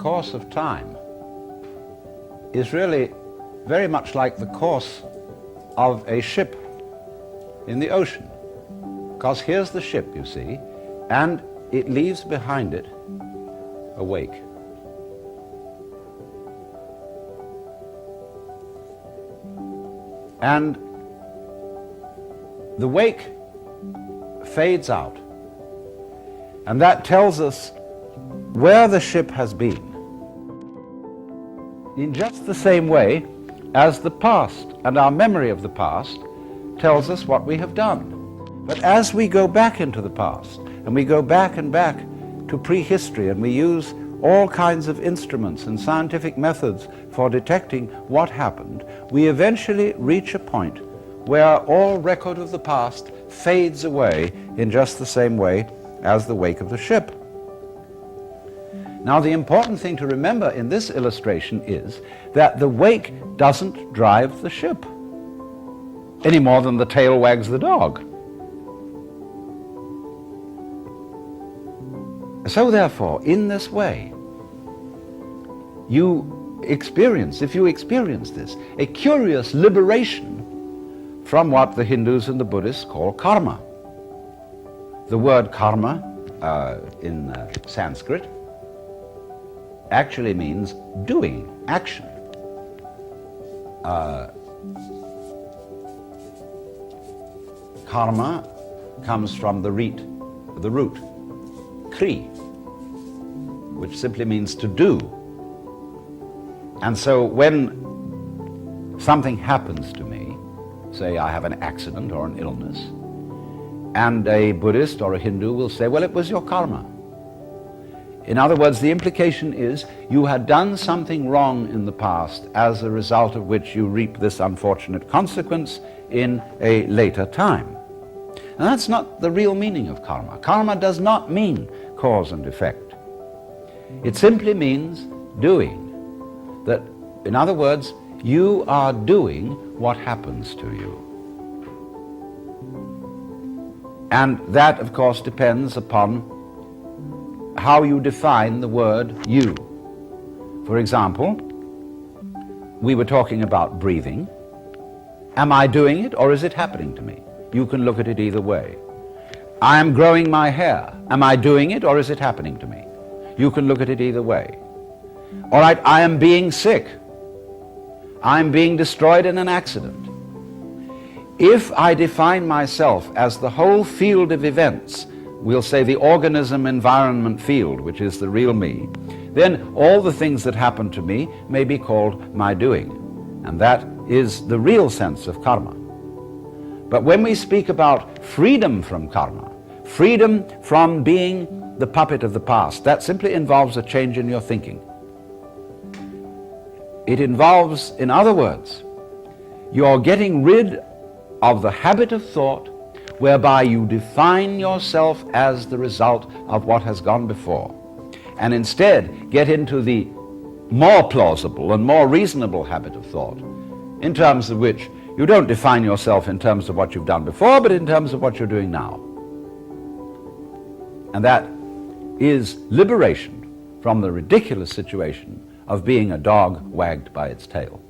course of time is really very much like the course of a ship in the ocean. Because here's the ship, you see, and it leaves behind it a wake. And the wake fades out, and that tells us where the ship has been, in just the same way as the past and our memory of the past tells us what we have done. But as we go back into the past, and we go back and back to prehistory, and we use all kinds of instruments and scientific methods for detecting what happened, we eventually reach a point where all record of the past fades away in just the same way as the wake of the ship. Now, the important thing to remember in this illustration is that the wake doesn't drive the ship any more than the tail wags the dog. So therefore, in this way, you experience, if you experience this, a curious liberation from what the Hindus and the Buddhists call karma. The word karma in Sanskrit actually means doing, action. Karma comes from the root, kri, which simply means to do. And so when something happens to me, say I have an accident or an illness, and a Buddhist or a Hindu will say, well, it was your karma. In other words, the implication is you had done something wrong in the past, as a result of which you reap this unfortunate consequence in a later time. And that's not the real meaning of karma. Karma does not mean cause and effect. It simply means doing. That, in other words, you are doing what happens to you. And that, of course, depends upon how you define the word you. For example, we were talking about breathing. Am I doing it, or is it happening to me? You can look at it either way. I am growing my hair. Am I doing it, or is it happening to me? You can look at it either way. All right, I am being sick. I'm being destroyed in an accident. If I define myself as the whole field of events, we'll say the organism-environment field, which is the real me, then all the things that happen to me may be called my doing. And that is the real sense of karma. But when we speak about freedom from karma, freedom from being the puppet of the past, that simply involves a change in your thinking. It involves, in other words, you're getting rid of the habit of thought whereby you define yourself as the result of what has gone before, and instead get into the more plausible and more reasonable habit of thought, in terms of which you don't define yourself in terms of what you've done before, but in terms of what you're doing now. And that is liberation from the ridiculous situation of being a dog wagged by its tail.